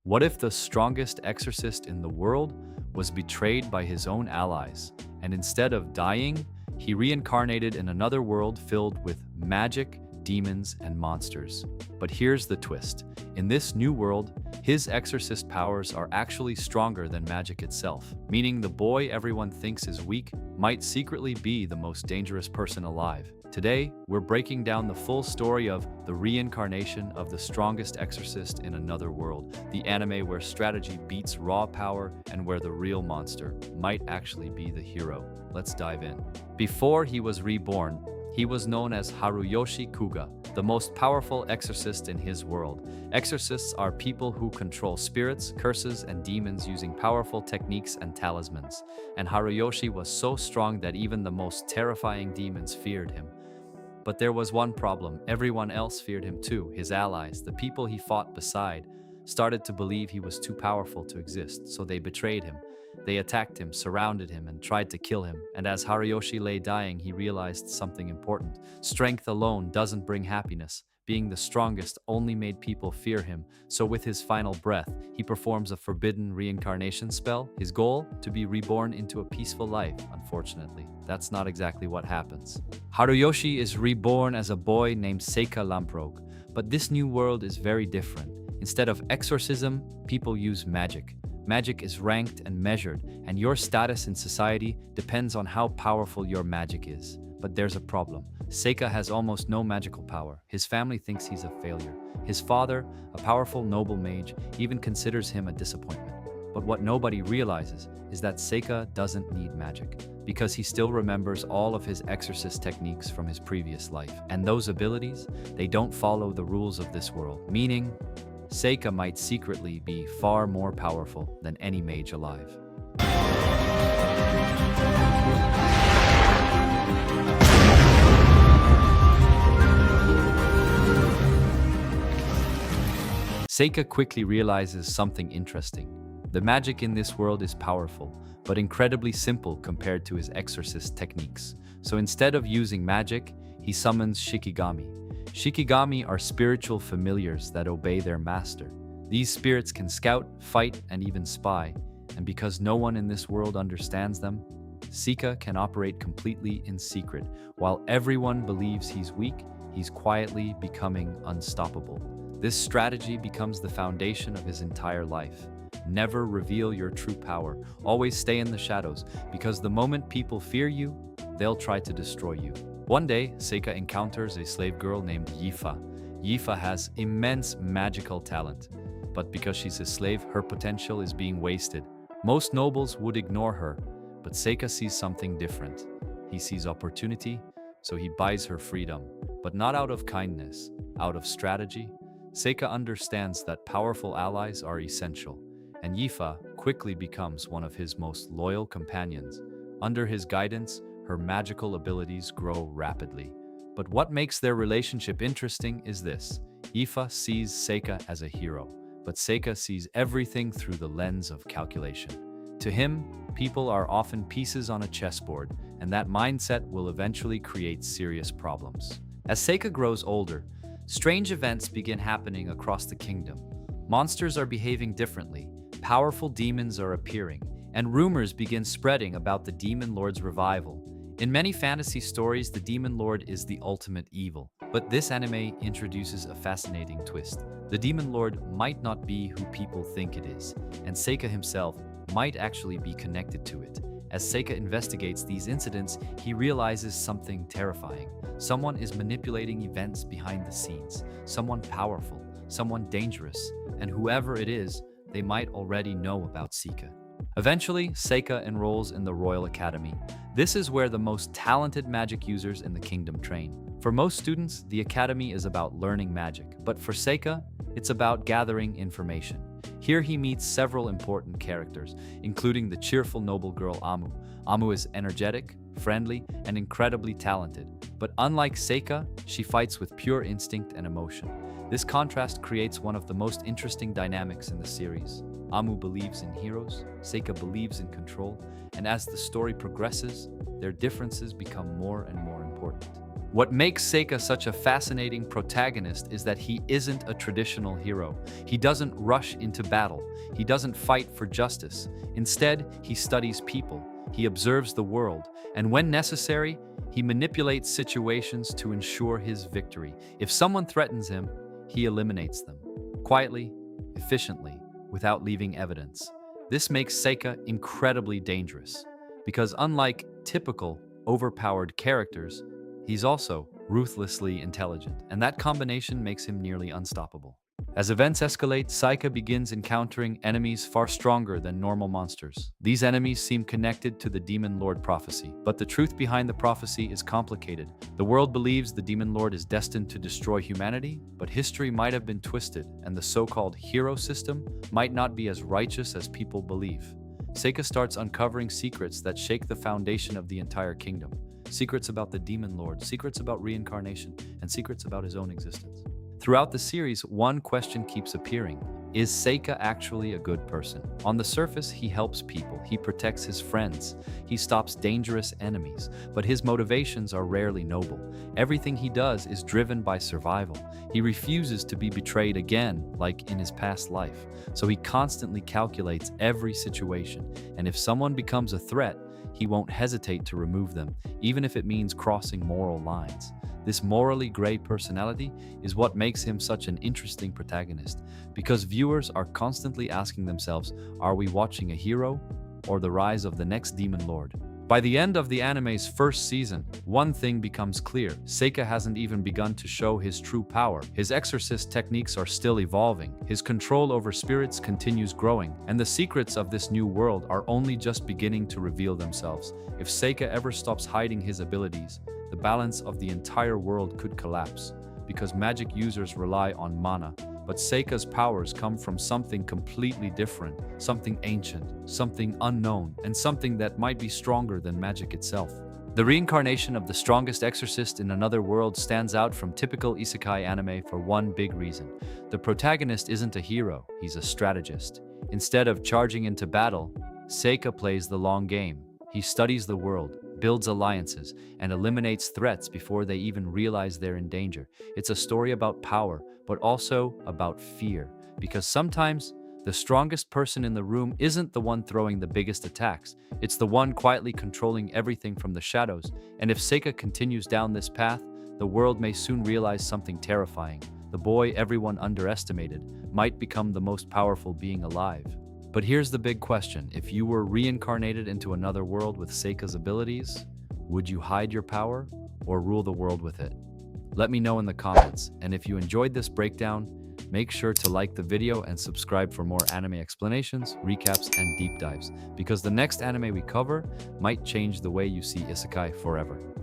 What if the strongest exorcist in the world was betrayed by his own allies, and instead of dying, he reincarnated in another world filled with magic, demons, and monsters? But here's the twist. In this new world, his exorcist powers are actually stronger than magic itself, meaning the boy everyone thinks is weak might secretly be the most dangerous person alive. Today, we're breaking down the full story of the reincarnation of the strongest exorcist in another world, the anime where strategy beats raw power and where the real monster might actually be the hero. Let's dive in. Before he was reborn, he was known as Haruyoshi Kuga, the most powerful exorcist in his world. Exorcists are people who control spirits, curses, and demons using powerful techniques and talismans. And Haruyoshi was so strong that even the most terrifying demons feared him. But there was one problem. Everyone else feared him too. His allies, the people he fought beside, started to believe he was too powerful to exist, so they betrayed him. They attacked him, surrounded him, and tried to kill him. And as Haruyoshi lay dying, he realized something important. Strength alone doesn't bring happiness. Being the strongest only made people fear him. So with his final breath, he performs a forbidden reincarnation spell. His goal? To be reborn into a peaceful life. Unfortunately, that's not exactly what happens. Haruyoshi is reborn as a boy named Saikyou Onmyouji. But this new world is very different. Instead of exorcism, people use magic. Magic is ranked and measured, and your status in society depends on how powerful your magic is. But there's a problem. Saikyou has almost no magical power. His family thinks he's a failure. His father, a powerful noble mage, even considers him a disappointment. But what nobody realizes is that Saikyou doesn't need magic, because he still remembers all of his exorcist techniques from his previous life. And those abilities, they don't follow the rules of this world, meaning Saikyou might secretly be far more powerful than any mage alive. Saikyou quickly realizes something interesting. The magic in this world is powerful, but incredibly simple compared to his exorcist techniques. So instead of using magic, he summons Shikigami. Shikigami are spiritual familiars that obey their master. These spirits can scout, fight, and even spy, and because no one in this world understands them, Saikyou can operate completely in secret. While everyone believes he's weak, he's quietly becoming unstoppable. This strategy becomes the foundation of his entire life. Never reveal your true power. Always stay in the shadows, because the moment people fear you, they'll try to destroy you. One day, Saikyou encounters a slave girl named Yifa. Yifa has immense magical talent, but because she's a slave, her potential is being wasted. Most nobles would ignore her, but Saikyou sees something different. He sees opportunity, so he buys her freedom, but not out of kindness, out of strategy. Saikyou understands that powerful allies are essential, and Yifa quickly becomes one of his most loyal companions. Under his guidance, her magical abilities grow rapidly. But what makes their relationship interesting is this. Yifa sees Saikyou as a hero, but Saikyou sees everything through the lens of calculation. To him, people are often pieces on a chessboard, and that mindset will eventually create serious problems. As Saikyou grows older, strange events begin happening across the kingdom. Monsters are behaving differently, powerful demons are appearing, and rumors begin spreading about the Demon Lord's revival. In many fantasy stories, the Demon Lord is the ultimate evil, but this anime introduces a fascinating twist. The Demon Lord might not be who people think it is, and Saikyou himself might actually be connected to it. As Saikyou investigates these incidents, he realizes something terrifying. Someone is manipulating events behind the scenes, someone powerful, someone dangerous, and whoever it is, they might already know about Saikyou. Eventually, Saikyou enrolls in the Royal Academy. This is where the most talented magic users in the kingdom train. For most students, the academy is about learning magic, but for Saikyou, it's about gathering information. Here he meets several important characters, including the cheerful noble girl Amu. Amu is energetic, friendly, and incredibly talented. But unlike Saikyou, she fights with pure instinct and emotion. This contrast creates one of the most interesting dynamics in the series. Amu believes in heroes, Saikyou believes in control, and as the story progresses, their differences become more and more important. What makes Seika such a fascinating protagonist is that he isn't a traditional hero. He doesn't rush into battle. He doesn't fight for justice. Instead, he studies people. He observes the world, and when necessary, he manipulates situations to ensure his victory. If someone threatens him, he eliminates them. Quietly, efficiently, without leaving evidence. This makes Seika incredibly dangerous, because unlike typical, overpowered characters, he's also ruthlessly intelligent, and that combination makes him nearly unstoppable. As events escalate, Saika begins encountering enemies far stronger than normal monsters. These enemies seem connected to the Demon Lord prophecy, but the truth behind the prophecy is complicated. The world believes the Demon Lord is destined to destroy humanity, but history might have been twisted, and the so-called hero system might not be as righteous as people believe. Seika starts uncovering secrets that shake the foundation of the entire kingdom. Secrets about the Demon Lord, secrets about reincarnation, and secrets about his own existence. Throughout the series, one question keeps appearing. Is Seika actually a good person? On the surface, he helps people, he protects his friends, he stops dangerous enemies, but his motivations are rarely noble. Everything he does is driven by survival. He refuses to be betrayed again, like in his past life. So he constantly calculates every situation, and if someone becomes a threat, he won't hesitate to remove them, even if it means crossing moral lines. This morally gray personality is what makes him such an interesting protagonist, because viewers are constantly asking themselves, are we watching a hero or the rise of the next Demon Lord? By the end of the anime's first season, one thing becomes clear. Seika hasn't even begun to show his true power. His exorcist techniques are still evolving, his control over spirits continues growing, and the secrets of this new world are only just beginning to reveal themselves. If Seika ever stops hiding his abilities, the balance of the entire world could collapse, because magic users rely on mana, but Seika's powers come from something completely different, something ancient, something unknown, and something that might be stronger than magic itself. The reincarnation of the Strongest Exorcist in another world stands out from typical isekai anime for one big reason. The protagonist isn't a hero, he's a strategist. Instead of charging into battle, Seika plays the long game. He studies the world, builds alliances, and eliminates threats before they even realize they're in danger. It's a story about power, but also about fear, because sometimes the strongest person in the room isn't the one throwing the biggest attacks. It's the one quietly controlling everything from the shadows. And if Seika continues down this path, the world may soon realize something terrifying. The boy everyone underestimated might become the most powerful being alive. But here's the big question. If you were reincarnated into another world with Seika's abilities, would you hide your power or rule the world with it? Let me know in the comments, and if you enjoyed this breakdown, make sure to like the video and subscribe for more anime explanations, recaps, and deep dives, because the next anime we cover might change the way you see isekai forever.